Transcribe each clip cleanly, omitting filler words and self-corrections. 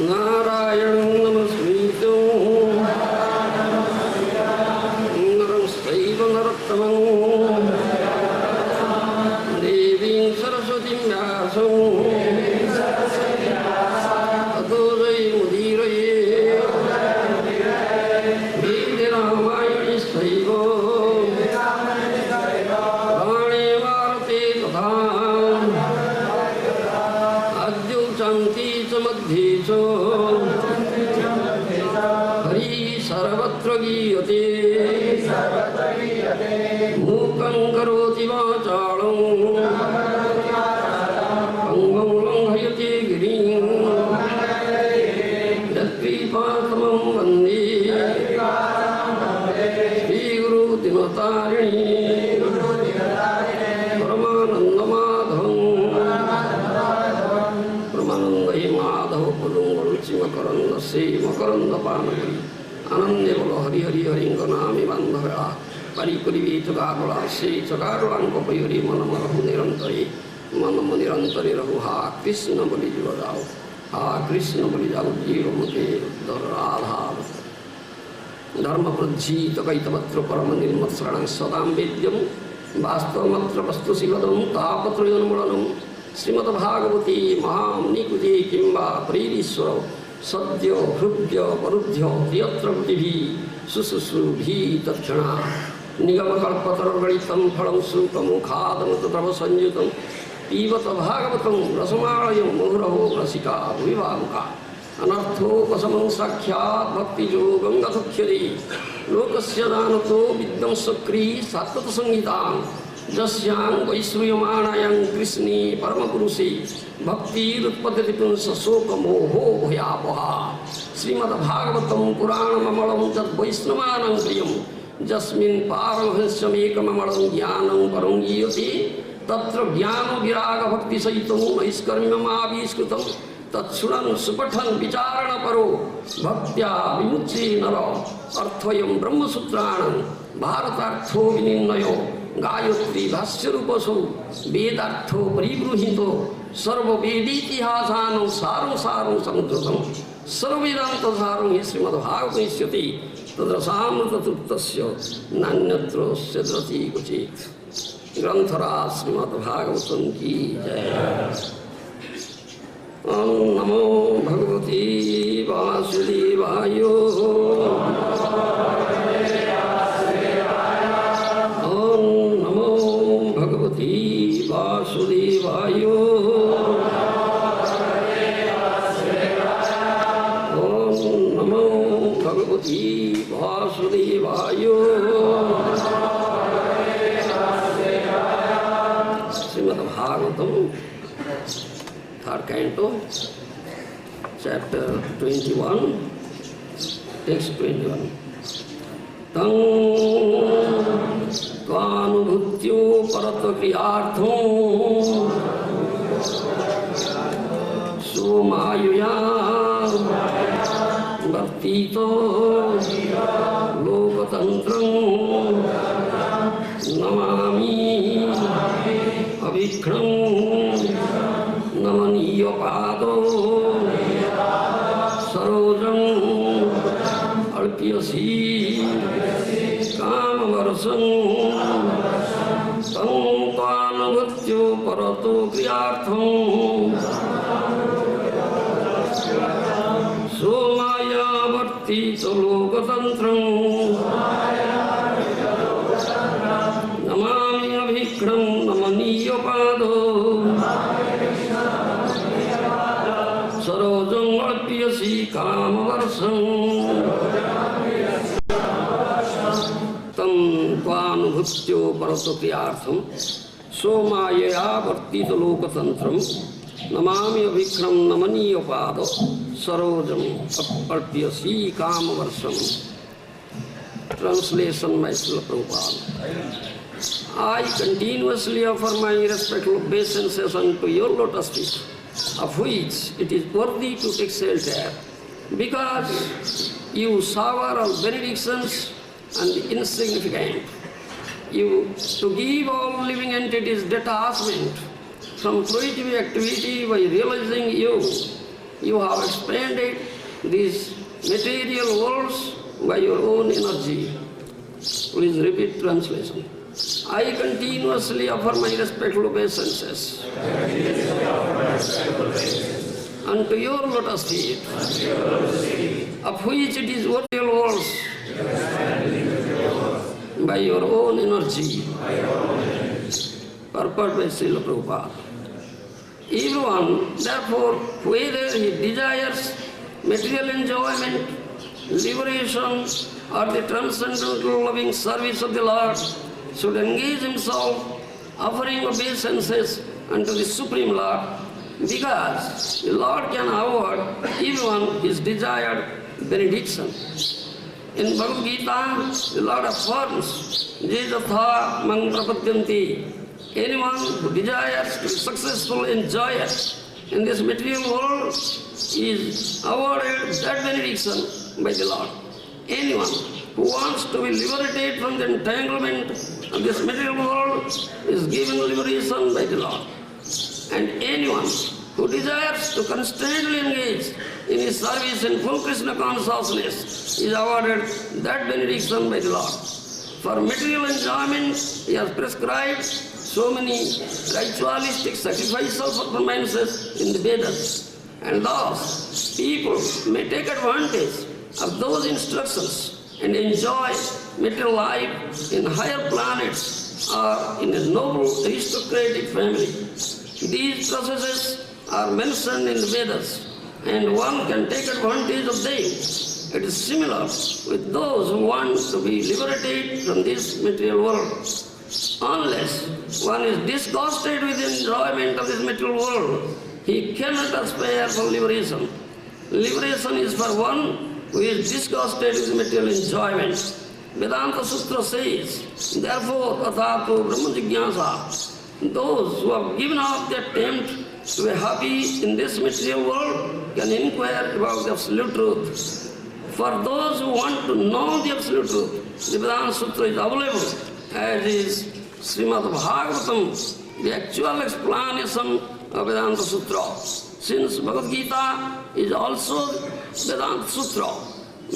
नारायणं नमस्कृतं नरं चैव नरोत्तमं देवीं सरस्वतीं व्यासं ततो जयमुदीरये वेदरामायणैश्चैव पुराणे भारते तथा आद्यौ शान्ति च मध्ये च हरि सर्वत्र गीयते मूकं करोति वाचालं अंगं लङ्घयति गिरिं यत्कृपातमं वन्दे श्रीगुरुदिनतारिणी मकरंद से मकरंद पानकरी आनंदे बोलो हरि हरि हरिंग नामी बांधव्या परिकुरी चकारुला से चकारुलांक हरि मन मरहु निरंतरे रहु हा कृष्ण बलि जीव जाओ हा कृष्ण बलि जाओ जीव मुखे राधा धर्म प्रज्जीत कैतवत्र परम निर्मत्सरणं सदां वेद्यं वास्तवमत्र वस्तु शिवदं तापत्रयोन्मूलनं श्रीमद्भागवती महामुनिकृते किंवा प्रेरीश्वर सद्य हृद्य परुद्य यत्र कृतिभिः शुश्रूषुभिः तत्क्षणा निगमकल्पतरुगणितं फलं सुखमुखादमृततव संयुतं पीबत भागवतं रसमालयं मुहुरहो रसिका विभावुका अनर्थोपशमं साक्षात् भक्तियोगं गतुख्यते लोकस्य दानतो विद्वंसक्री सात्वतसंहितां जस्यां वैश्रूयमाणायां कृष्णे परमपुरुषे भक्तिरुत्पद्यते पुंसशोकमोहो भयावहा श्रीमद्भागवतं पुराणममलं तद्वैष्णवानां प्रियं यस्मिन् पारमहंस्यमेकममलं ज्ञानं परं गीयते तत्र ज्ञानविरागभक्तिसहितं नैष्कर्म्यमाविष्कृतं तत्शृणन् सुपठन् विचारणपरो भक्त्या विमुच्ये नर अर्थयं ब्रह्मसूत्राणां भारतार्थो विनिर्णयो गायत्री भाष्यरूपसौ वेदार्थो परिगृहीतो सर्ववेदीतिहासानं सारं सारं समुद्रतं सर्ववेदान्तसारं हि श्रीमद्भागवतमिष्यति तद्रसामृततृप्तस्य नान्यत्र स्यद्रति क्वचित् ग्रंथराज श्रीमद्भागवतं की जय। ओम नमो भगवते वासुदेवाय। ओम नमो भगवते वासुदेवाय। ओम नमो भगवते वासुदेवाय। Shrimad Bhagavatam third canto, chapter 21, text 21. Tam tvānubhūtyoparata-kriyārthaṁ sva-māyayā vartita-loka-tantram namāmy abhīkṣṇaṁ namanīya-pāda sarojam alpīyasi kāma-varṣam tam tvānubhūtyoparata-kriyārthaṁ sva-māyayā vartita-loka-tantram namāmy abhīkṣṇaṁ namanīya-pāda sarojam alpīyasi kāma-varṣam tam tvānubhūtyoparata-kriyārthaṁ sva-māyayā vartita-loka-tantram namāmy abhīkṣṇaṁ namanīya-pāda sarojam alpīyasi kāma-varṣam. Translation by Srila Prabhupada. I continuously offer my respectful obeisances unto your lotus feet, of which it is worthy to take shelter, because you shower all benedictions and the insignificant. You to give all living entities detachment from fruitive activity by realizing you have expanded these material worlds by your own energy. Please repeat translation. I continuously offer my respectful obeisances unto your lotus feet, of which it is worthy worlds by your own energy. Purport by Srila Prabhupada. Everyone, therefore, whether he desires material enjoyment, liberation, or the transcendental loving service of the Lord, should engage himself offering obeisances unto the Supreme Lord, because the Lord can award everyone his desired benediction. In Bhagavad Gita, the Lord affirms, Jejatha mang prapadyanti. Anyone who desires to be successful enjoyer in this material world is awarded that benediction by the Lord. Anyone who wants to be liberated from the entanglement of this material world is given liberation by the Lord. And anyone who desires to constantly engage in his service in full Krishna consciousness is awarded that benediction by the Lord. For material enjoyment, he has prescribed so many ritualistic sacrificial performances in the Vedas. And thus, people may take advantage of those instructions and enjoy material life in higher planets or in a noble aristocratic family. These processes are mentioned in the Vedas, and one can take advantage of them. It is similar with those who want to be liberated from this material world. Unless one is disgusted with the enjoyment of this material world, he cannot aspire for liberation. Liberation is for one who is disgusted with material enjoyment. Vedanta Sutra says, therefore, athato brahma jignasa, those who have given up the attempt to be happy in this material world can inquire about the absolute truth. For those who want to know the absolute truth, the Vedanta Sutra is available, as is Srimad Bhagavatam, the actual explanation of Vedanta Sutra. Since Bhagavad Gita is also Vedanta Sutra,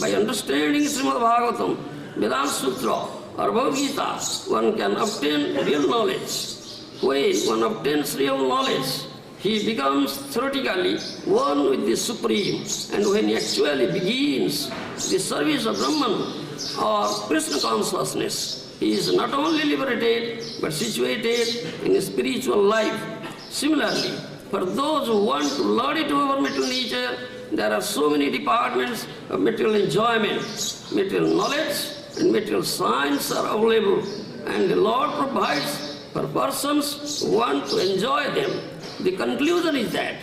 by understanding Srimad Bhagavatam, Vedanta Sutra or Bhagavad Gita, one can obtain real knowledge. When one obtains real knowledge, he becomes theoretically one with the Supreme, and when he actually begins the service of Brahman or Krishna consciousness, he is not only liberated but situated in a spiritual life. Similarly, for those who want to lord it over material nature, there are so many departments of material enjoyment. Material knowledge and material science are available, and the Lord provides for persons who want to enjoy them. The conclusion is that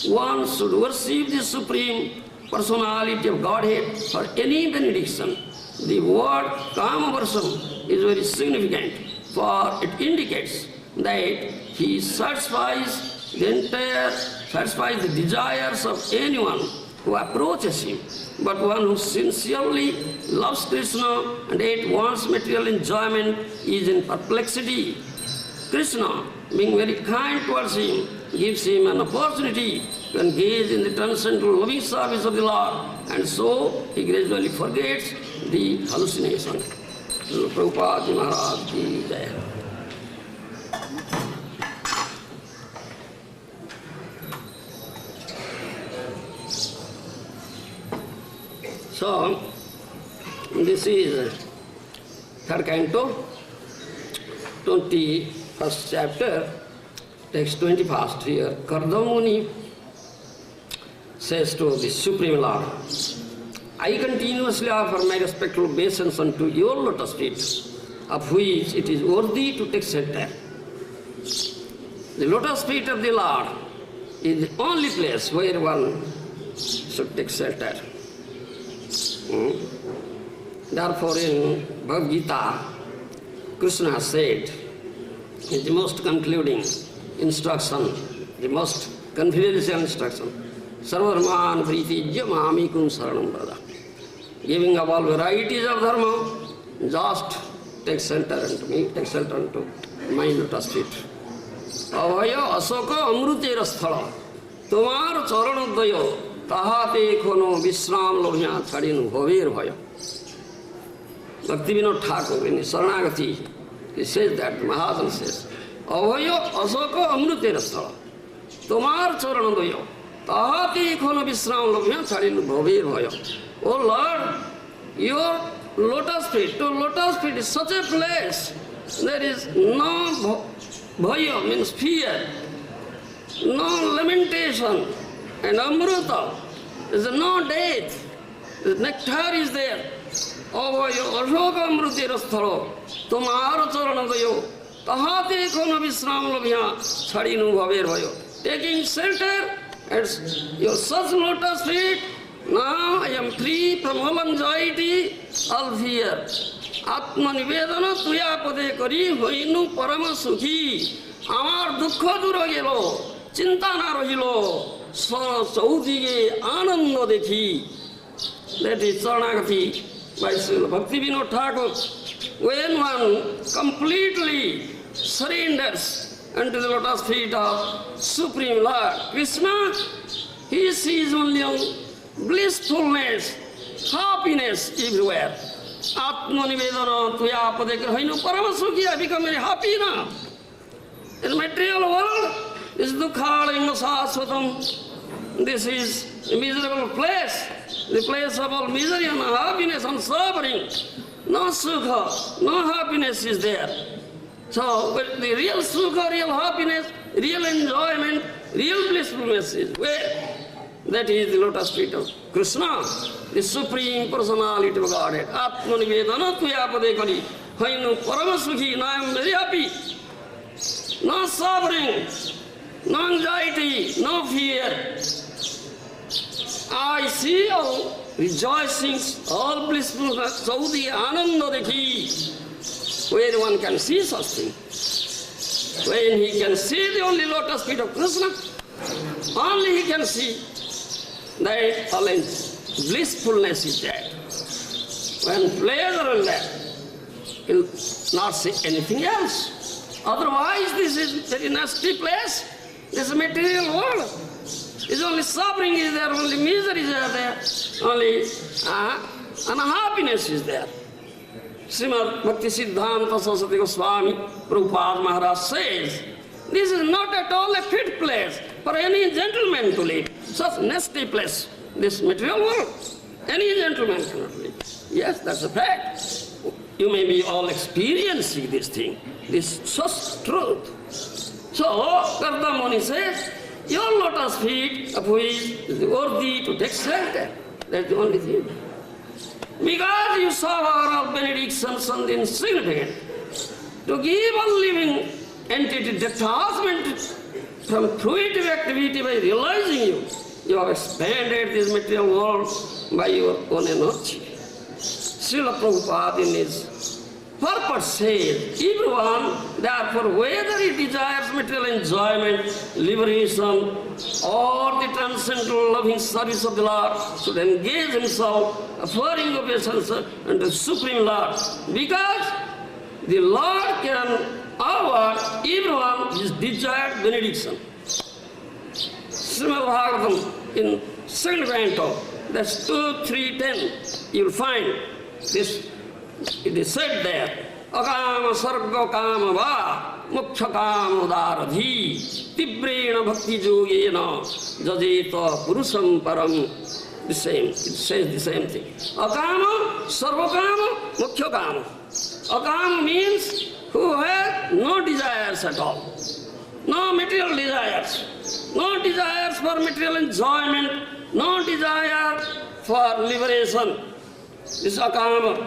one should worship the Supreme Personality of Godhead for any benediction. The word kāma-varṣam is very significant, for it indicates that he satisfies the desires of anyone who approaches him. But one who sincerely loves Krishna and yet wants material enjoyment is in perplexity. Krishna, being very kind towards him, gives him an opportunity to engage in the transcendental loving service of the Lord, and so he gradually forgets the hallucination. Prabhupada Maharaj ki jai. So, this is third canto, 21st chapter, text 21st here. Kardamuni says to the Supreme Lord, I continuously offer my respectful obeisance unto your lotus feet, of which it is worthy to take shelter. The lotus feet of the Lord is the only place where one should take shelter. Therefore, in Bhagavad Gita, Krishna said, in the most concluding instruction, the most confidential instruction, Sarva-dharman pritijya māmi-kum saranam brada. Giving up all varieties of dharma, just take shelter unto me, take shelter unto my lotus feet. Avaya asaka amrutera sthala, tomar charanodaya, tahate khono visram lobhya chadinu bhaver bhaya. Bhaktivinoda Thakur in his Saranagati, he says that, Mahajan says, Avaya asaka amrutera sthala, tomar charanodaya, tahate khono visram lobhya chadinu bhaver bhaya. Oh Lord, your lotus feet, to lotus feet is such a place, there is no bhaya, means fear, no lamentation, and amruta, there is no death, the nectar is there. Avaya ashoka amrutera sthalo, tomar charanadayo, tahate khona visram labhya, chadinu bhaver bhayo. Taking shelter at your such lotus feet, now I am free from all anxiety, all fear. Atma-nivedana tvānubhūtyoparata kriyārthaṁ parama sukhi. Amar dukkha dura gelo, chinta na rahilo, saudige ananda dekhi. That is Saranagati by Srila Bhaktivinoda Thakur. When one completely surrenders unto the lotus feet of Supreme Lord Krishna, he sees only blissfulness, happiness everywhere. Atma-nivedana tvānubhūtyoparata kriyārthaṁ parama sukhi. I become very happy now. In material world, this dukkha-linga sāsvatam. This is a miserable place, the place of all misery and happiness and suffering. No sukha, no happiness is there. So, but the real sukha, real happiness, real enjoyment, real blissfulness is where? That is the lotus feet of Krishna, the Supreme Personality of Godhead. Atma-nivedana tvānubhūtyoparata kriyārthaṁ parama sukhi. Now I am very happy. No suffering, no anxiety, no fear. I see all rejoicings, all blissfulness, saudhi ananda dekhi. Where one can see such thing. When he can see the only lotus feet of Krishna, only he can see that all blissfulness is there. When pleasure is there, he will not see anything else. Otherwise, this is a very nasty place. This is a material world. It's only suffering is there, only misery is there, only unhappiness is there. Srimad Bhakti Siddhanta Saraswati Goswami Prabhupada Maharaj says, this is not at all a fit place for any gentleman to live. Such nasty place, this material world. Any gentleman cannot live. Yes, that's a fact. You may be all experiencing this thing, this such truth. So, Karta Muni says, your lotus feet of which is worthy to take shelter. That's the only thing. Because you suffer all benedictions and insignificant, to give all living entity detachment from fruitive activity by realizing you have expanded this material world by your own energy. Srila Prabhupada in his purport says, everyone, therefore, whether he desires material enjoyment, liberation, or the transcendental loving service of the Lord, should engage himself, offering obeisances unto the Supreme Lord, because the Lord can award everyone his desired benediction. Srimad Bhagavatam in second canto, that's 2:3-10, you will find this. It is said there, akāma sarga kāma va mukhya kāma udaradhi tibrena bhakti yogena jajeta puruṣam param. The same, it says the same thing. Akāma sarva kāma mukhya kāma. Akāma means who has no desires at all, no material desires, no desires for material enjoyment, no desire for liberation. This akāma,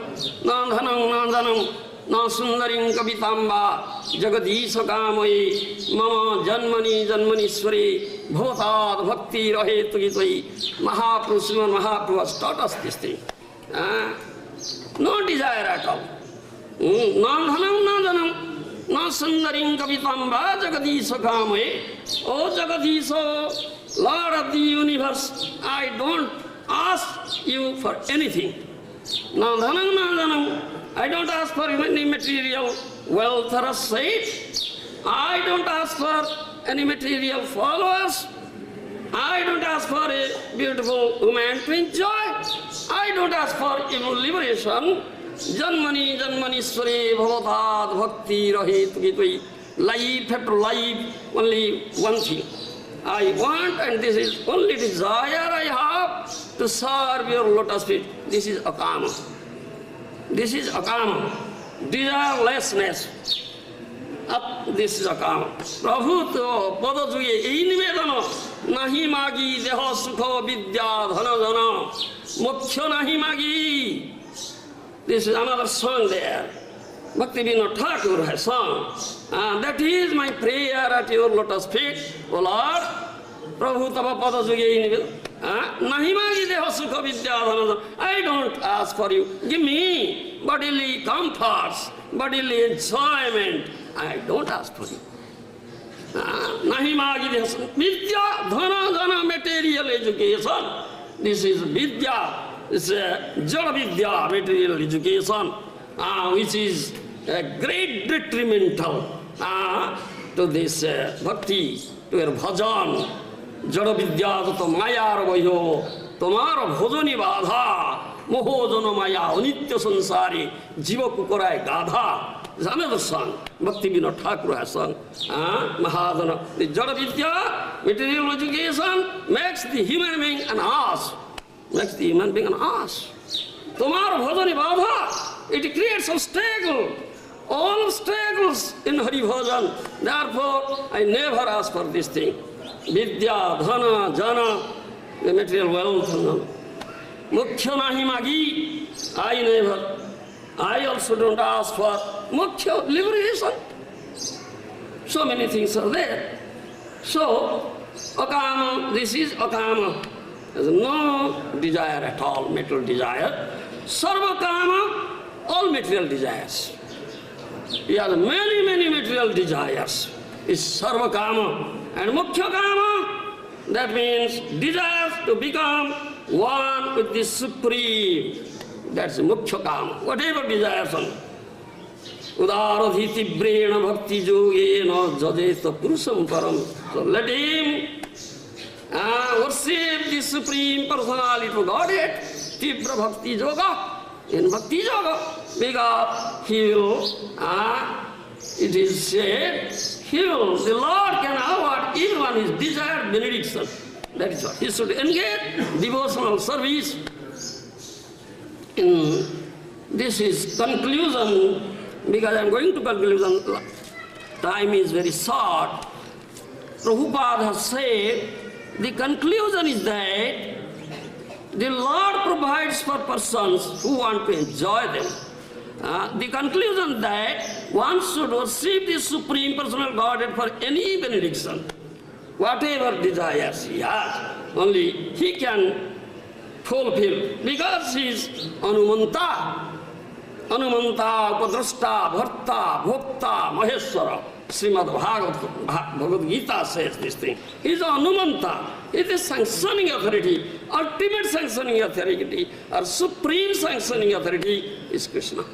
na dhanam, na dhanam, na sundarim kavitamba, jagadisha kāmayi, mama janmani janmanishwari, bhavatad bhakti rahetu gitvai. Mahaprabhu, Srimad Mahaprabhu has taught us this thing. No desire at all. Na dhanam, na dhanam, na sundarim kavitam va jagadisha kāma-ye. O Jagadisha, Lord of the universe, I don't ask you for anything. Na dhanam, na dhanam, I don't ask for any material wealth or estate. I don't ask for any material followers. I don't ask for a beautiful woman to enjoy. I don't ask for even liberation. Janmani janmanishwari bhavatad bhakti rahet gitvai. Life after life, only one thing. I want, and this is only desire I have, to serve your lotus feet. This is akama. This is akama. Desirelessness. This is akama. Prabhu to pada juye ei nivedana nahi magi deha sukha vidya dhana dhana moksha nahi magi. This is another song there. Bhakti-Vinod Thakur has sung. That is my prayer at your lotus feet, O Lord. Prabhu tava pada juye ei nivedana nahi magi deha sukha vidya dhana dhana. I don't ask for you. Give me bodily comforts, bodily enjoyment. I don't ask for you. Nahi magi vidya, dhana, dhana, material education. This is vidya, this is jada vidya, material education, which is a great detrimental to this bhakti, to your bhajan. Jada vidya to maya vayo, tomara bhojani badha, moho maya, anitya sansari, jiva kukurai gadha. There's another song, Bhakti-Vinod Thakur has sung. Mahadana. The Jada Vidya, material education, makes the human being an ass. Makes the human being an ass. Tomorrow bhajani badha, it creates obstacle. All obstacles in Hari Bhajan. Therefore, I never ask for this thing. Vidya, dhana, jana, the material wealth. Mukhya nahi magi, I never. I also don't ask for mukhya, liberation. So many things are there. So, akama, this is akama. There is no desire at all, material desire. Sarva kama, all material desires. He has many, many material desires. It's sarva kama. And mukhya kama, that means desires to become one with the Supreme. That's mukhya kama. Whatever desires on. Udaradhiti brena bhakti yogena jajeta puruṣam param. So let him worship the Supreme Personality of Godhead, Tivra Bhakti Yoga, in Bhakti Yoga, because he will, it is said, the Lord can award everyone his desired benediction. That is what. He should engage devotional service. This is conclusion, because I am going to conclusion. Time is very short. Prabhupada has said, the conclusion is that the Lord provides for persons who want to enjoy them. The conclusion that one should worship the Supreme Personal Godhead for any benediction. Whatever desires he has, only he can fulfill, because he is Anumanta. Anumanta, Upadrashta, Bharta, Bhokta, Maheshwara. Srimad Bhagavad Gita says this thing. He is Anumanta. He is the sanctioning authority, ultimate sanctioning authority, or supreme sanctioning authority is Krishna.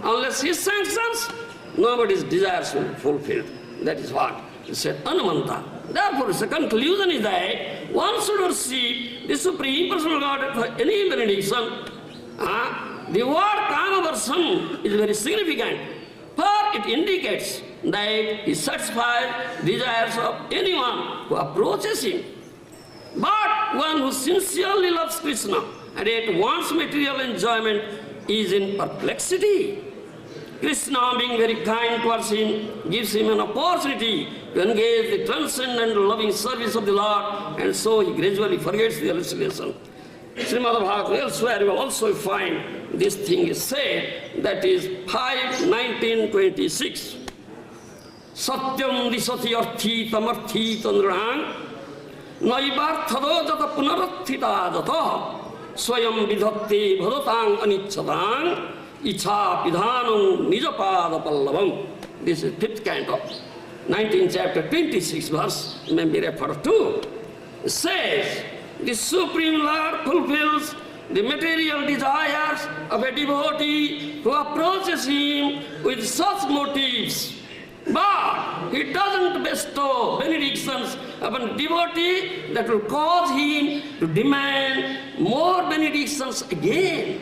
Unless he sanctions, nobody's desires will be fulfilled. That is what he said, Anumanta. Therefore, the conclusion is that one should worship the Supreme Personal Godhead for any benediction. The word kāma-varṣam is very significant, for it indicates that he satisfies desires of anyone who approaches him. But one who sincerely loves Krishna and yet wants material enjoyment is in perplexity. Krishna, being very kind towards him, gives him an opportunity to engage the transcendent loving service of the Lord, and so he gradually forgets the hallucination. Srimad Bhagavatam, elsewhere you will also find this thing is said, that is 5:19-26. Satyam disati arthitam arthita nrāṇ naivarthado jata punarathita jata swayam vidhatte bhadataṁ aniccataṁ ichha pidhanam niya-pāda pallavam. This is 5th canto, 19th chapter, 26th verse, may be referred to. It says, the Supreme Lord fulfills the material desires of a devotee who approaches him with such motives. But he doesn't bestow benedictions upon a devotee that will cause him to demand more benedictions again.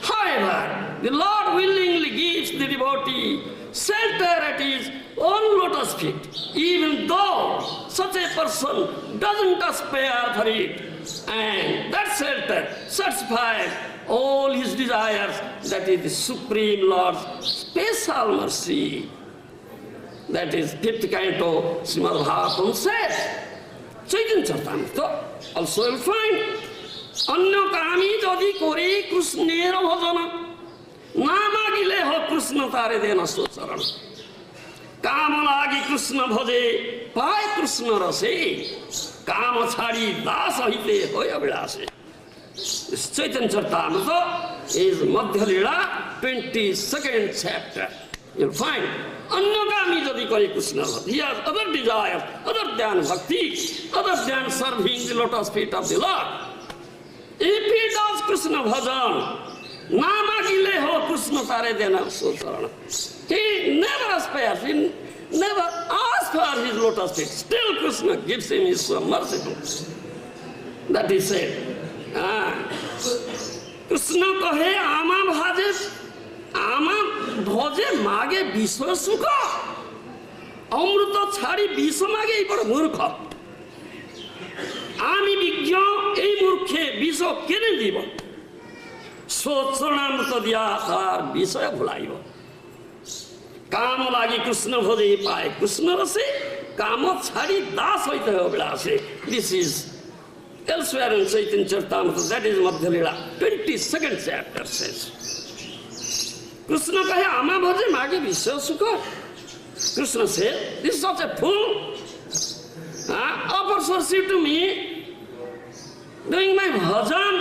However, the Lord willingly gives the devotee shelter at his own lotus feet, even though such a person doesn't aspire for it. And that shelter satisfies all his desires. That is the Supreme Lord's special mercy. That is 5th canto, Srimad Bhagavatam says. Chaitanya Charitamrita also you will find. Anyo kami jadi kore Krishnera bhajana, namagile ho Krishna tare dena socharan. Kama lagi Krishna bhaje, pai Krishna rase, kama chhadi das ahite hoy abhilase. This Chaitanya Charitamrita is Madhya Lila, 22nd chapter. You will find. Annagami jadi kore Krishna bhaje. He has other desires, other than bhakti, other than serving the lotus feet of the Lord. If he does Krishna bhajan, namagile ho Krishna tare dena socharan. He never aspires, he never asks for his lotus feet. Still Krishna gives him his merciful. That is said. Krishna kahe ama bhaje, ama bhaje mage vishwa sukha. Amruta chhadi vishwa mage ei bada murkha. আমি বিজ্ঞ এই মূর্খে বিষ কেনে দিব সোচনামৃত দিয়া তার বিষয় ভুলাইব কাম লাগি কৃষ্ণ ভজে পায় কৃষ্ণ রসে কাম ছাড়ি দাস হইতে হবে আসে this is elsewhere in Chaitanya Charitamrita, that is Madhya Lila, 22nd chapter says. Krishna kahe ama bhaje mage vishwa sukha. Krishna said, this is such a fool. Offers worship to me, doing my bhajan,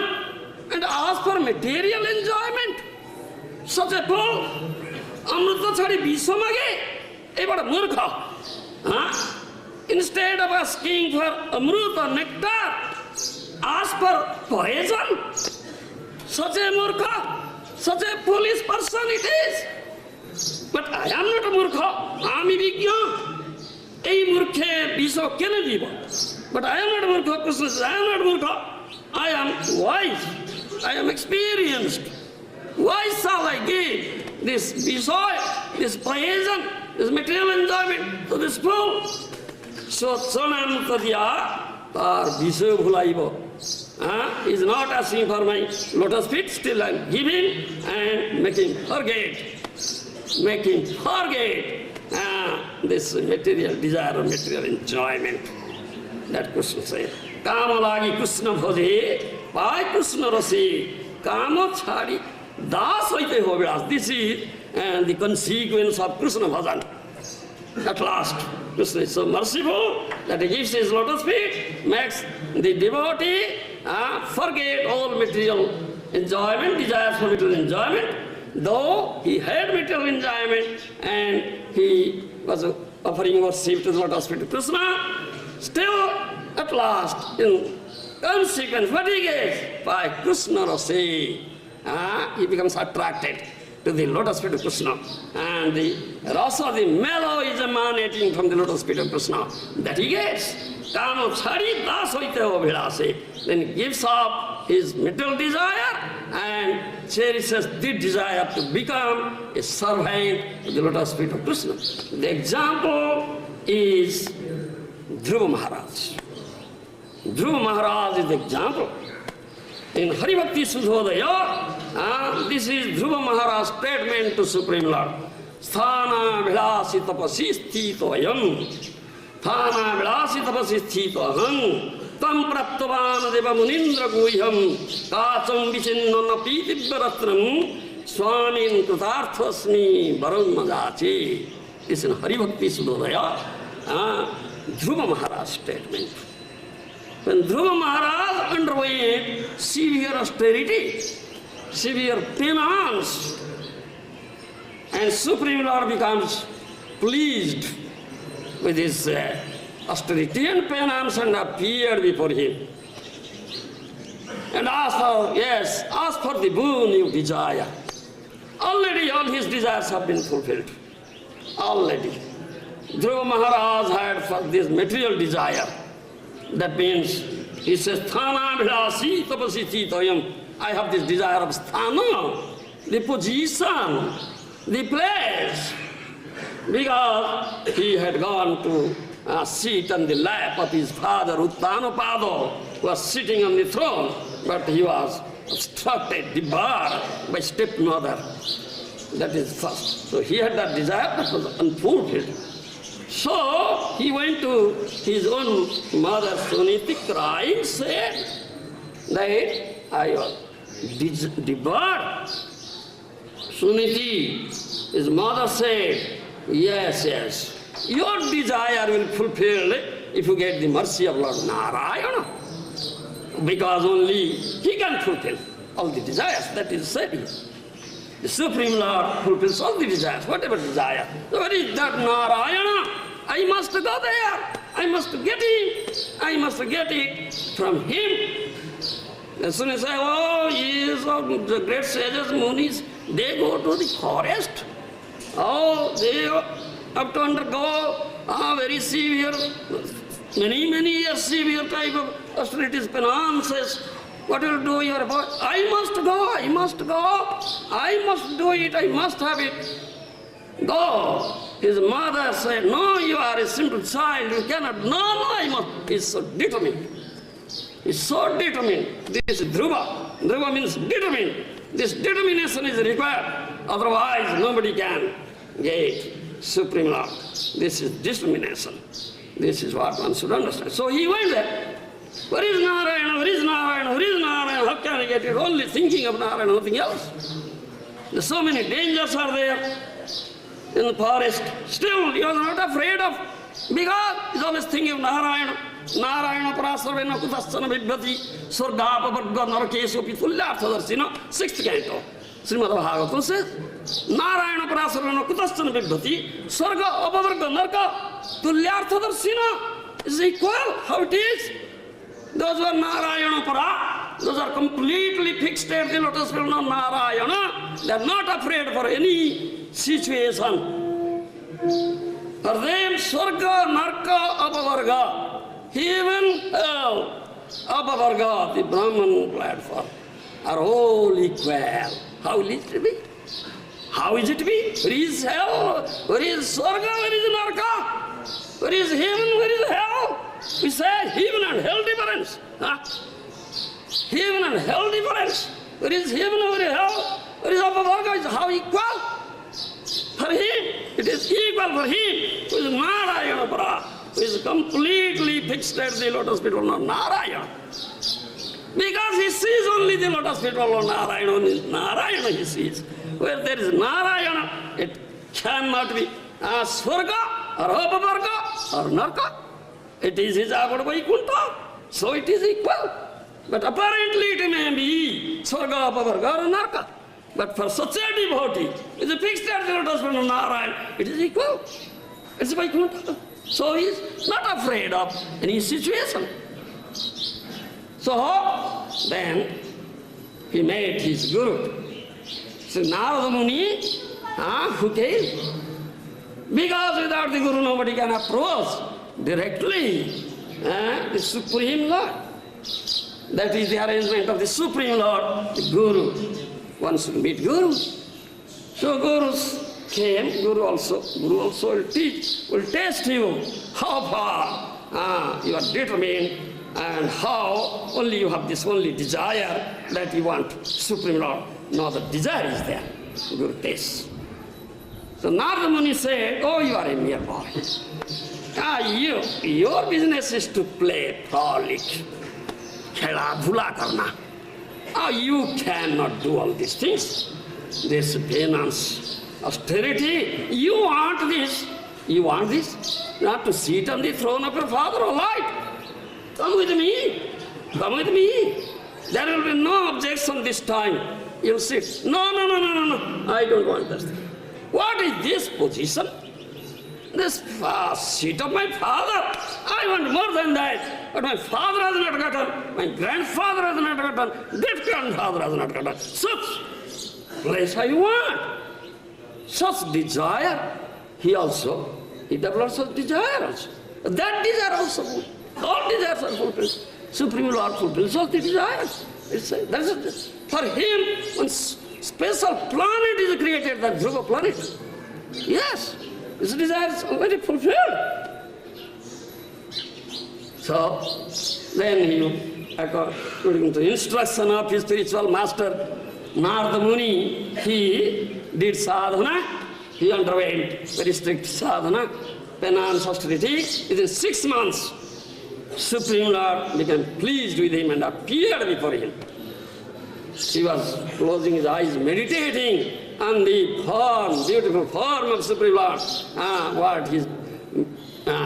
and ask for material enjoyment. Such a fool. Amrita chhadi vishwa mage, ei bada murkha. Instead of asking for amrut or nectar, ask for poison. Such a murkha, such a foolish person it is. But I am not a murkha, ami vigya. এই মূর্খে বিষ কেনে দিব but I am not a murkha. Krishna says I am not a murkha, I am wise, I am experienced. Why shall I give this বিষয়, this poison, this material enjoyment to this fool? So sonamrita diya tar বিষয় ভুলাইব. He is not asking for my lotus feet, still I am giving and making forget. This material desire or material enjoyment. That Krishna says. Kama lagi Krishna bhaje, pai Krishna rase, kama chhadi das hoite hobe. This is the consequence of Krishna bhajan. At last, Krishna is so merciful that he gives his lotus feet, makes the devotee forget all material enjoyment, desires for material enjoyment. Though he had material enjoyment and he was offering worship to the lotus feet of Krishna, still at last, in consequence, what he gets? By Krishna rase, he becomes attracted to the lotus feet of Krishna. And the rasa, the mellow is emanating from the lotus feet of Krishna. That he gets. Kama chhadi das hoite abhilase. Then he gives up his material desire and cherishes the desire to become a servant of the lotus feet of Krishna. The example is Dhruva Maharaj. Dhruva Maharaj is the example. In Hari Bhakti Sudhodaya, this is Dhruva Maharaj's statement to Supreme Lord. Sthana vilasi tapasi sthito ayam. Sthana vilasi tapasi sthito aham. Tam praptavan deva munindra guhyam. Kacham vichinna napi divyaratram. Swamin kritarthasmi varam majachi. This is in Hari Bhakti Sudhodaya. Dhruva Maharaj's statement. When Dhruva Maharaj underwent severe austerity, severe penance, and Supreme Lord becomes pleased with his austerity and penance and appeared before him. And asked for the boon you desire. Already all his desires have been fulfilled. Already. Dhruva Maharaj had for this material desire. That means, he says, sthānabhīkṣṇaṁ tapasī-chītayam. I have this desire of sthana, the position, the place. Because he had gone to sit on the lap of his father, Uttanapāda, who was sitting on the throne, but he was obstructed, debarred by stepmother. That is first. So he had that desire that was unfulfilled. So he went to his own mother, Suniti, crying, said that I was debarred. Suniti, his mother said, yes, your desire will fulfill if you get the mercy of Lord Narayana. Because only he can fulfill all the desires, that is said here. The Supreme Lord fulfills all the desires, whatever desire. So what is that Narayana? I must go there. I must get it. I must get it from him. As soon as yes, the great sages, munis, they go to the forest. They have to undergo very severe, many years severe type of austerities, penances. What will do your boy? I must go, I must do it, I must have it. Go. His mother said, no, you are a simple child, you cannot, no, I must. He's so determined. He's so determined. This is Dhruva. Dhruva means determined. This determination is required. Otherwise, nobody can get Supreme Lord. This is determination. This is what one should understand. So he went there. Where is Narayana? Where is Narayana? Where is Narayana? How can I get it? Only thinking of Narayana, nothing else. There's so many dangers are there in the forest. Still, you are not afraid of, because he's always thinking of Narayana. Narayana parasarvena kutasana vidbhati swargapavarga narakesu pitulyaarthadarshina. 6th canto. Srimad Bhagavatam says, Narayana parasarvena kutasana vidbhati swarga apavarga naraka tulyarthadarshina. Is equal how it is. Those who are Narayana para, those are completely fixed at the lotus feet of Narayana. They are not afraid for any situation. For them, Swarga, Narka, Apavarga, heaven, hell, Apavarga, the Brahman platform, are all equal. How is it to be? How is it to be? Where is hell? Where is Swarga? Where is Narka? Where is heaven? Where is hell? We say heaven and hell difference. Heaven and hell difference. Where is heaven? Where is hell? Where is Apavarga? Is how equal? For him, it is equal for him who is Narayana para, who is completely fixed at the lotus feet of Narayana. Because he sees only the lotus feet of Narayana, only Narayana he sees. Where there is Narayana, it cannot be Swarga or Apavarga or Narka. It is his abode Vaikuntha, so it is equal. But apparently it may be Swarga, Apavarga or Narka. But for such a devotee, it is fixed at the lotus feet of Narayana, it is equal. It's Vaikuntha. So he is not afraid of any situation. So then he met his guru. So Narada Muni, who came? Because without the guru nobody can approach directly the Supreme Lord. That is the arrangement of the Supreme Lord, the Guru. One should meet Guru. So Gurus came, Guru also will teach, will test you how far you are determined and how only you have this only desire that you want Supreme Lord. No other desire is there. Guru tests. So Narada Muni said, oh, you are a mere boy. Your business is to play frolic, khela dhula karna. You cannot do all these things. This penance, austerity, you want this. You want this? Not to sit on the throne of your father, all right. Come with me. Come with me. There will be no objection this time. You'll sit. No. I don't want that. What is this position? This seat of my father. I want more than that. But my father has not gotten. My grandfather has not gotten. Great-grandfather has not gotten. Such place I want. Such desire. He develops such desire also. That desire also. All desires are fulfilled. Supreme Lord fulfills all the desires. For him, one special planet is created, that Dhruva planet. Yes, his desire is already fulfilled. So, then he, according to instruction of his spiritual master, Narada Muni, he did sadhana. He underwent very strict sadhana, penance, austerity. Within 6 months, Supreme Lord became pleased with him and appeared before him. He was closing his eyes, meditating on the form, beautiful form of Supreme Lord. What his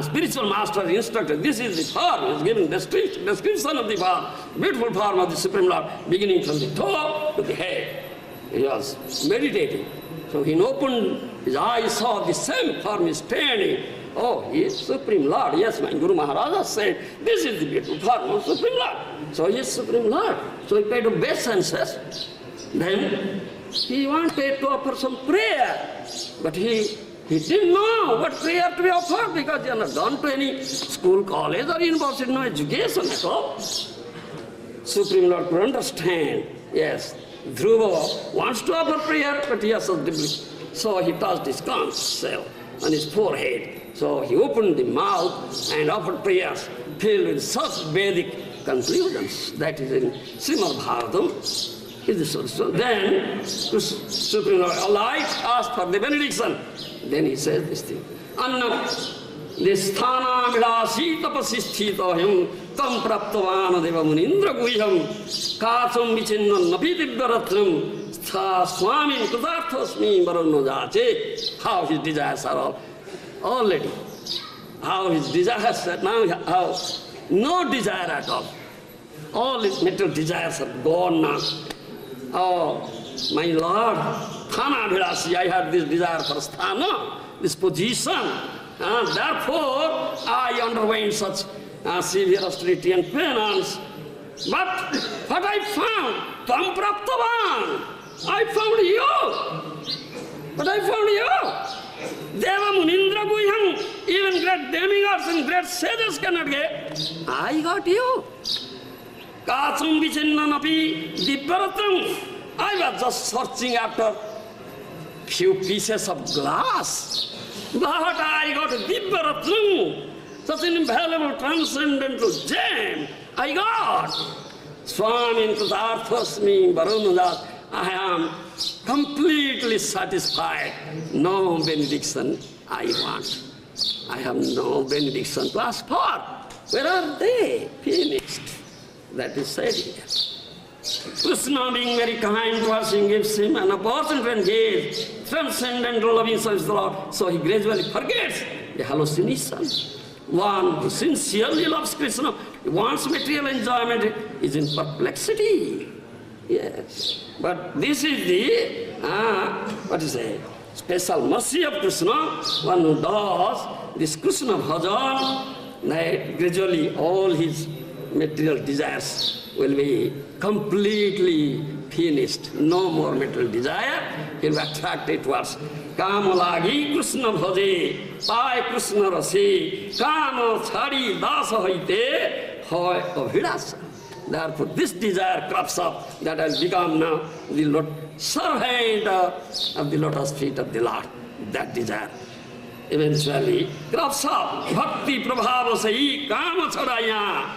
spiritual master instructed. This is the form. He is giving description of the form, beautiful form of the Supreme Lord, beginning from the toe to the head. He was meditating. So he opened his eyes, saw the same form is standing. Oh, he is Supreme Lord. Yes, my Guru Maharaj has said, this is the beautiful form of Supreme Lord. So he is Supreme Lord. So he paid obeisances. Then he wanted to offer some prayer. But he didn't know what prayer to be offered because he had not gone to any school, college or university, no education at all. Supreme Lord could understand. Yes, Dhruva wants to offer prayer, but he has so deeply. So he touched his conch shell on his forehead. So he opened the mouth and offered prayers filled with such Vedic conclusions. That is in Srimad Bhagavatam. Then Supreme Lord alight asked for the benediction. Then he says this thing. Annam nisthānā-viḍāsī tapasisthītāhyam tam praptavāna deva munindra guhyam kācam vichinnan-napi divya-ratnam Swami kriyārthaṁ varunodāche. How his desires are all already. How his desires are now, how no desire at all. All his material desires are gone now. Oh, my Lord, Thana-bhirasi, I had this desire for sthana, this position. Therefore, I underwent such severe austerity and penance. But what I found, tam praptavan, I found you. But I found you. Deva munindra guhyam, even great demigods and great sages cannot get. I got you. Kācam vichinnan-api divya-ratnam. I was just searching after few pieces of glass. But I got divya-ratnam, such an invaluable transcendental gem. I got. Swami kriyārthaṁ varunodāche. I am completely satisfied. No benediction I want. I have no benediction to ask for. Where are they? Finished. That is said here. Krishna, being very kind towards him, gives him an opportunity to engage transcendental loving service of the Lord. So he gradually forgets the hallucination. One who sincerely loves Krishna, wants material enjoyment, is in perplexity. Yes. But this is the, special mercy of Krishna. One who does this Krishna bhajan, that gradually all his material desires will be completely finished. No more material desire. He will be attracted towards kāma-lagi Krishna bhaje, pai Krishna rasi, kāma chhari dasa haite, hoy abhīkṣṇaṁ. Therefore, this desire crops up that has become now the servant of the lotus feet of the Lord. That desire eventually crops up. Bhakti prabhava sahi kāma chhāraya.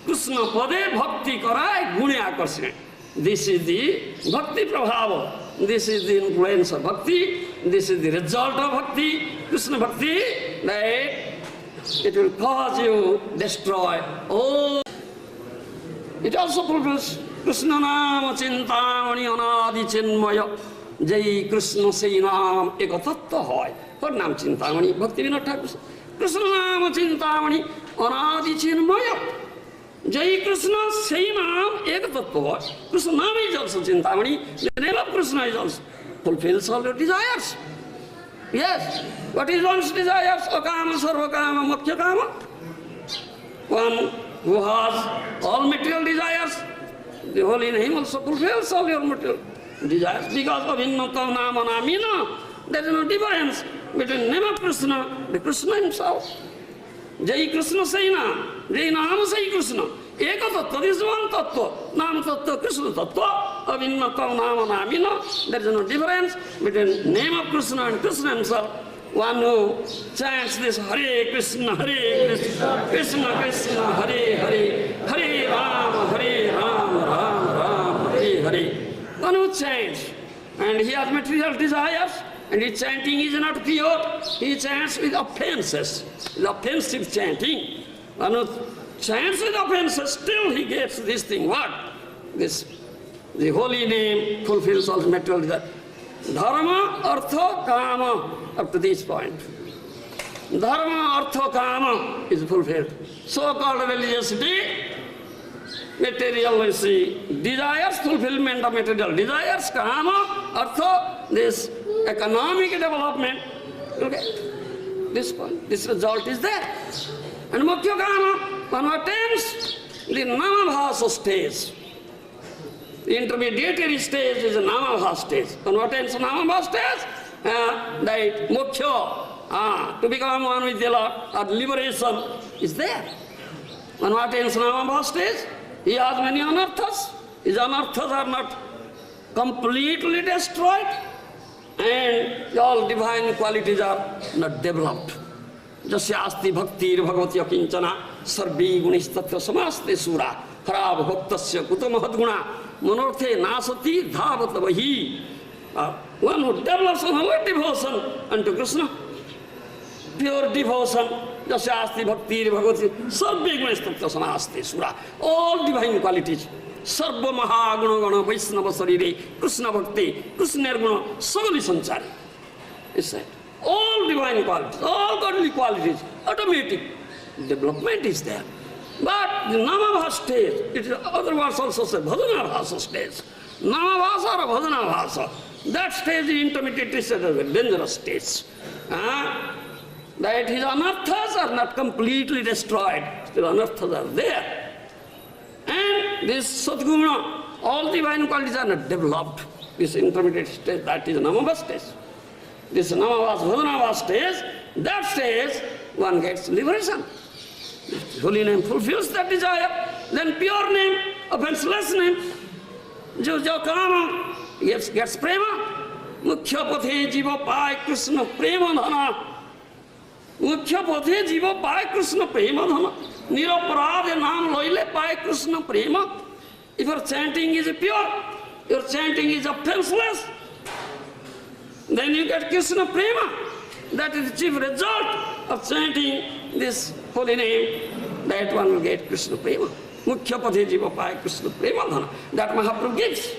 Krishna pade bhakti karai gune akarsana. This is the bhakti prabhava. This is the influence of bhakti. This is the result of bhakti. Krishna bhakti, that it will cause you destroy all. It also fulfills Krishna nama chintamani anadi chinmaya. Jai Krishna say naam ekatattva hoy. What naam chintamani? Bhakti Vinod Thakur. Krishna nama chintamani anadi chinmaya. Jai Krishna, same Nam, Eka Tattva. Krishna Nam is also Chintamani. The name of Krishna is also fulfills all your desires. Yes. What is one's desires? Akama, sarva-kāma, moksha-kāma. One who has all material desires, the holy name also fulfills all your material desires. Because of abhīkṣṇaṁ namāmy, no, there is no difference between the name of Krishna and Krishna himself. Jai Krishna Saina, Jai Nama Sai Krishna. Eka tattva, this is one tattva. Nama tattva, Krishna tattva. Abhīkṣṇaṁ namāmy, no, there is no difference between the name of Krishna and Krishna himself. One who chants this Hare Krishna, Krishna Krishna, Hare Hare, Hare Rama, Rama Rama, Hare Hare. One who chants, and he has material desires, and his chanting is not pure. He chants with offenses, with offensive chanting. One who chants with offenses, still he gets this thing. What? The holy name fulfills all material desires. Dharma, artha, kāma, up to this point. Dharma, artha, kāma is fulfilled. So-called religiosity, materialistic desires, fulfillment of material desires, kāma, artha, this economic development. Okay, this point, this result is there. And moksha-kāma, one attempts the namāmy stage. The intermediary stage is a namāmy stage. One attains namāmy stage, that moksha, to become one with the Lord, or liberation is there. One attains namāmy stage, he has many anarthas. His anarthas are not completely destroyed, and all divine qualities are not developed. Jasyasti bhaktir bhagavati akinchana sarvi gunistatra samaste sura harab bhaktasya kutamahadguna manorthe nasati dhavatavahi. One who develops a holy devotion unto Krishna, pure devotion, jasyasti bhaktir bhagavati sarvi gunistatra samaste sura. All divine qualities. Sarva mahaguna gana vaisnava sarire Krishna bhakti Krishna guna sagali sanchari. It's said. All divine qualities, all godly qualities, automatic development is there. But the namāmy stage, it is otherwise also said bhajana stage. Namāmy or bhajana, that stage is intermediate stage, a dangerous stage. That his anarthas are not completely destroyed, still anarthas are there. And this satguna, all divine qualities are not developed. This intermediate stage, that is namāmy stage. This namāmy, bhajana stage, that stage one gets liberation. The holy name fulfills that desire. Then pure name, offenseless name, jo kāma gets prema. Mukhya pathe jiva pai Krishna prema dhana. Mukhya pathe jiva pai Krishna prema dhana. Niraparādha naam loile pai Krishna prema. If your chanting is pure, your chanting is offenseless, then you get Krishna prema. That is the chief result of chanting this holy name, that one will get Krishna prema. Mukhya pathe jiva pai Krishna prema dhana. That Mahaprabhu gives.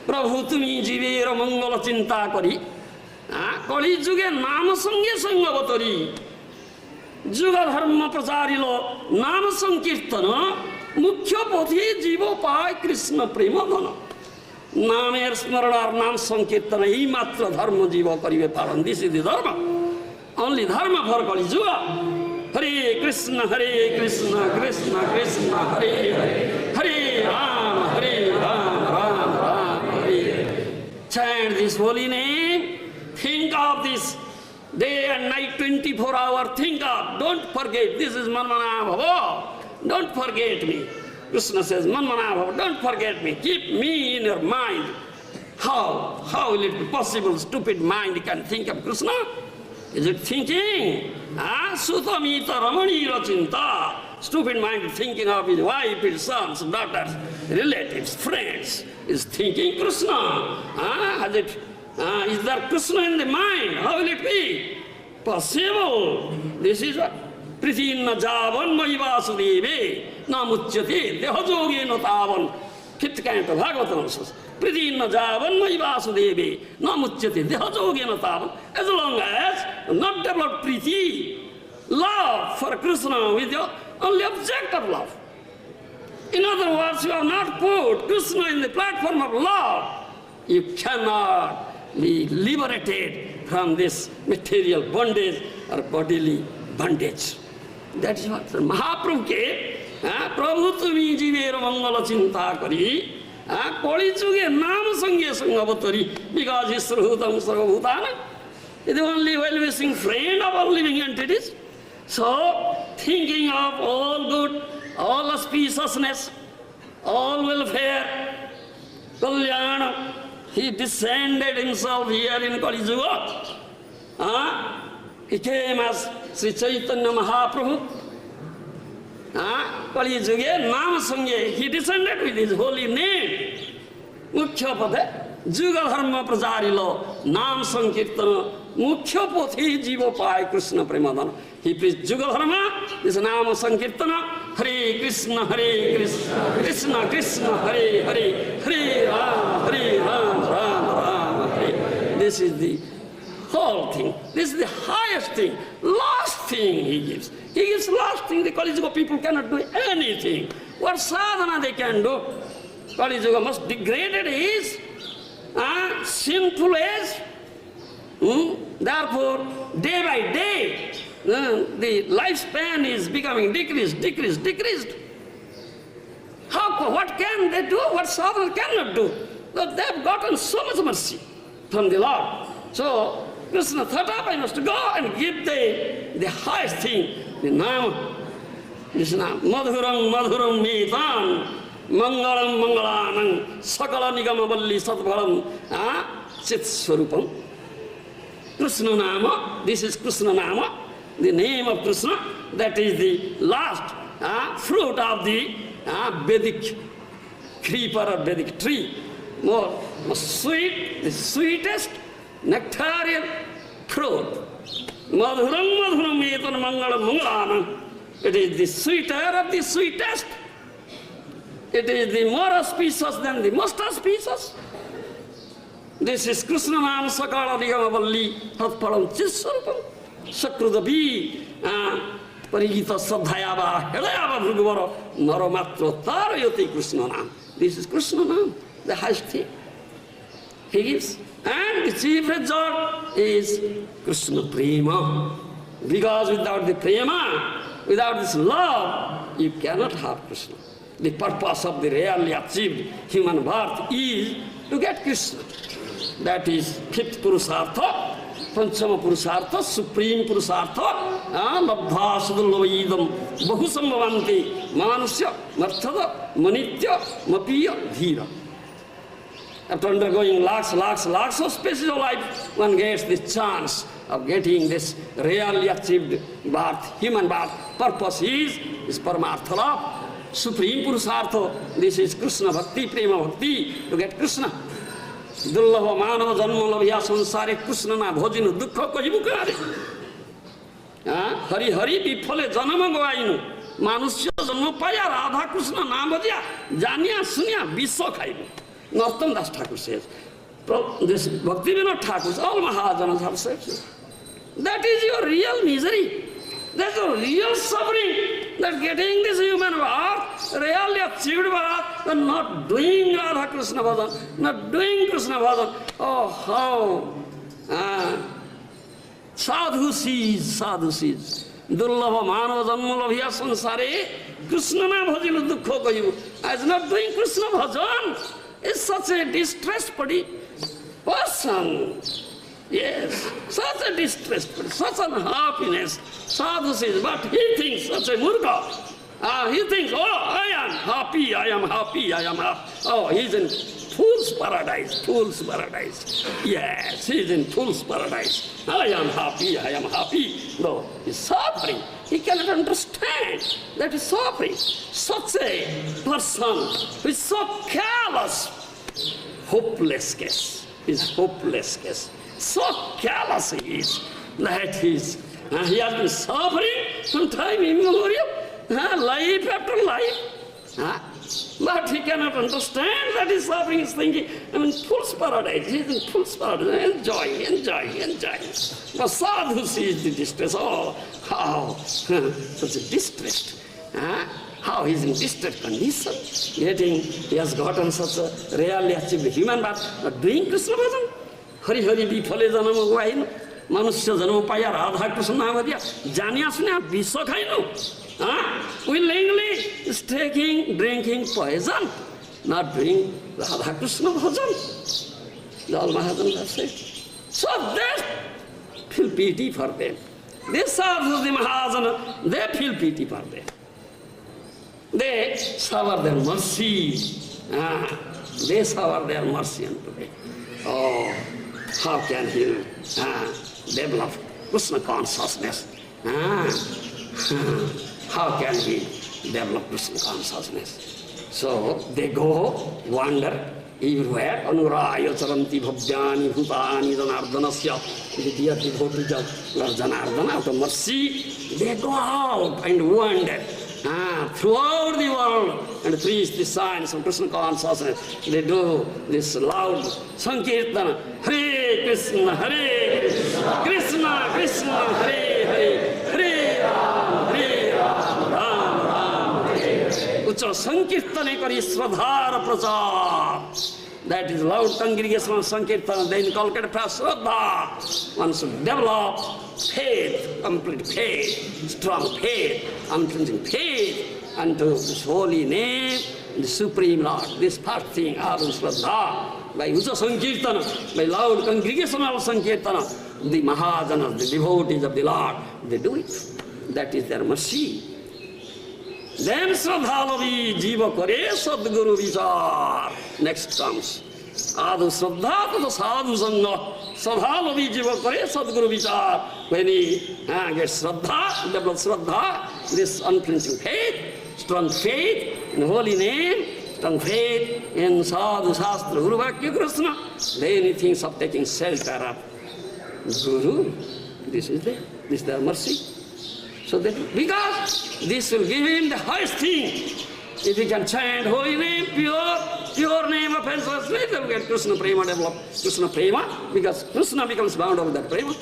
Prabhu tumi jivera mangala chinta kari. Kali juge nama sange sangavatari. Juga dharma pracharilo nama sankirtana. Mukhya pathe jiva pai Krishna prema dhana. Namer smaranar nam sankirtana hi matra dharma jiva karive paran. This is the dharma. Only dharma for Kali Yuga. Hare Krishna, Krishna Krishna, Hare Hare, Hare Rama, Rama Rama, Hare Hare. Chant this holy name. Think of this day and night, 24 hours. Think of. Don't forget. This is Manmana Bhava. Don't forget me. Krishna says, Manmana Bhava, don't forget me. Keep me in your mind. How? How will it be possible? Stupid mind can think of Krishna? Is it thinking? Sutamita ramanīya chinta. Stupid mind thinking of his wife, his sons, daughters, relatives, friends. Is thinking Krishna. Is there Krishna in the mind? How will it be possible? This is what? Pritinna javan mayi vasudeve namuchyate dehajogena tavan. 5th canto of Bhagavatam says, Pritinna javan mayi vasudeve namuchyate dehajogena tavan. As long as not develop priti, love for Krishna with your only object of love. In other words, you have not put Krishna in the platform of love. You cannot be liberated from this material bondage or bodily bondage. That is what Mahaprabhu ke Prabhu tumi jivera mangala chinta kari koli chuge nam sangye sangavatari because he is sruhutam sarvabhutana. He is the only well-wishing friend of all living entities. So, thinking of all good, all auspiciousness, all welfare, kalyana, he descended himself here in Kali Yuga. He came as Sri Chaitanya Mahaprabhu. Kali Yuga, Nama Sangye, he descended with his holy name. Mukhya Pade, Juga Dharma Prajarilo, Nam Sankirtana, Mukhya Pothi Jiva Pai Krishna Premadana. He preached Juga Dharma, this Nama Sankirtana, Hare Krishna, Krishna Krishna, Hare Hare, Hare Ram, Ram Hare. This is the whole thing. This is the highest thing, last thing he gives. He gives last thing. The Kali Yuga people cannot do anything. What sadhana they can do? Kali Yuga most degraded is, sinful is. Therefore, day by day, the lifespan is becoming decreased. What can they do? What sadhana cannot do? But they have gotten so much mercy from the Lord. So, Krishna thought up, I must go and give the highest thing, the Nama. This Nama. Madhuram meetan, mangalam mangalanam, sakala nigamavalli satvalam, chit swarupam. Krishna Nama, this is Krishna Nama, the name of Krishna, that is the last fruit of the Vedic creeper or Vedic tree. More sweet, the sweetest nectarian fruit. Madhuram metan mangalam mangalanam. It is the sweeter of the sweetest. It is the more auspicious than the most auspicious. This is Krishna Nam Sakala Nigamavalli Hatpalam Chisarpam Sakrudabi Parigita Sadhayava Helayava Bhugavara Naramatro Tarayati Krishna Nam. This is Krishna Nam, the highest thing. He gives. And the chief result is Krishna Prema. Because without the Prema, without this love, you cannot have Krishna. The purpose of the really achieved human birth is to get Krishna. That is fifth Purusartha, Panchama Purusartha, supreme Purusartha, Labdha Sudulavaidam, Bahusambhavanti, Manasya, Marthada, Manitya, Mapiya, Dhira. After undergoing lakhs of species of life, one gets the chance of getting this really achieved birth, human birth. Purpose is Paramartha love, supreme Purusartha. This is Krishna Bhakti, Prema Bhakti, to get Krishna. Dullava manava janma labhya sansare Krishna na bhajinu dukkha kahibu kare. Hari hari bifale janama goainu. Manusya janma paya Radha Krishna na bhajya. Janya sunya biswa khaibu. Narottam Das Thakur says. This Bhakti Vinod Thakur, all Mahajanas have said. That is your real misery. That's your real suffering. That getting this human birth, really achieved birth, and not doing Radha Krishna bhajan, not doing Krishna bhajan. Oh, how sadhu sees. Dullava manava janma labhya sansare Krishna na bhajinu dukkha kahibu. As not doing Krishna bhajan is such a distressed person. Yes, such a distressed person, such unhappiness. Sadhu says, but he thinks such a murga. He thinks, oh, I am happy. Oh, he's in fool's paradise. Yes, he's in fool's paradise. I am happy. No, he's suffering. He cannot understand that he's suffering. Such a person who is so callous, hopeless case. So callous he is that he has been suffering from time immemorial, life after life. But he cannot understand that he's suffering. He's thinking, I'm in fool's paradise. He's in fool's paradise. Enjoying. But sadhu sees the distress. Oh, how such a distress. how he is in distressed condition, he has gotten such a rarely achieved human birth, doing Krishna bhajan. Hari Hari Bifale Janama Guaino, Manusya Janama Paya Radha Krishna Navadia, Janyasna Visokhaino, willingly is drinking poison, not doing Radha Krishna bhajan. The All Mahajans have said. So they feel pity for them. These are the Mahajana, they feel pity for them. They shower their mercy. They shower their mercy unto them. Oh, how can he develop Krishna consciousness? How can he develop Krishna consciousness? So they go, wander everywhere. Anuraya charanti bhavjani bhutani janardhanasya. The dear devotees of Lord Janardhana, out of mercy, they go out and wander throughout the world and preach the signs of Krishna consciousness. They do this loud Sankirtana, Hare Krishna, Krishna Krishna, Hare Hare, Hare Ram, Ram Ram, Hare Hare. Ucha Sankirtane kari Sradhara Prachar. That is loud congregation of Sankirtana, they inculcate Shraddha. One should develop faith, complete faith, strong faith, unflinching faith unto this holy name, the Supreme Lord. This first thing, Adu Shraddha, by Ucha Sankirtana, by loud congregational Sankirtana, the Mahajanas, the devotees of the Lord, they do it. That is their mercy. Then Shraddhalavi Jiva Kare Sadguru Vichar. Next comes Adu Shraddha to the Sadhu Sangha. Shraddhalavi Jiva Kare Sadguru Vichar. When he gets Shraddha, develops Shraddha, this unflinching faith, strong faith in holy name, strong faith in Sadhu Shastra, Guru Vakya Krishna, then he thinks of taking shelter of Guru. This is their mercy. So that, because this will give him the highest thing. If he can chant holy name, pure name of offenseless, he will get Krishna Prema, develop Krishna Prema, because Krishna becomes bound over that Prema.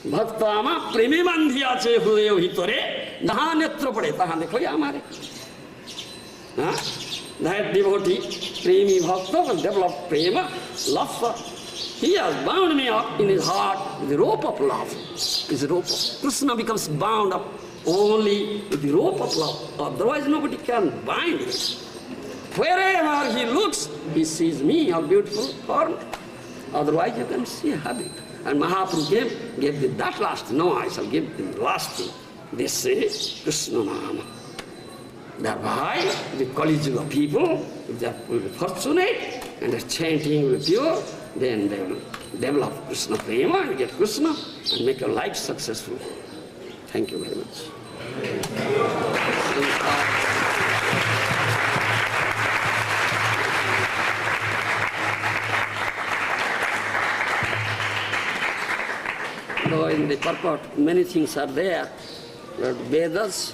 Bhaktama premi bandhiya che hudeyo hitore, jahan netra pade, tahan dekho ye hamare. That devotee, premi bhakta, will develop Prema, love for. He has bound me up in his heart with the rope of love. His rope of Krishna becomes bound up only with the rope of love. Otherwise nobody can bind him. Wherever he looks, he sees me, how beautiful form. Otherwise you can see a habit. And Mayapur gave that last. No, I shall give the last thing. This is Krishna Nama. Thereby, the Kali Yuga people, if they will be fortunate and their chanting will be pure, then they will develop Krishna Prema and get Krishna and make your life successful. Thank you very much. Though in the purport many things are there, but Vedas,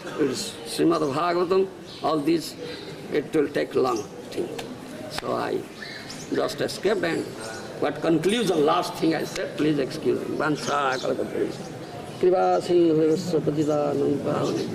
Srimad Bhagavatam, all these, it will take long thing. So I just escaped, and what conclusion, last thing I said, please excuse me. Vansha kalpataru. Kriva sindhu patita namāmy.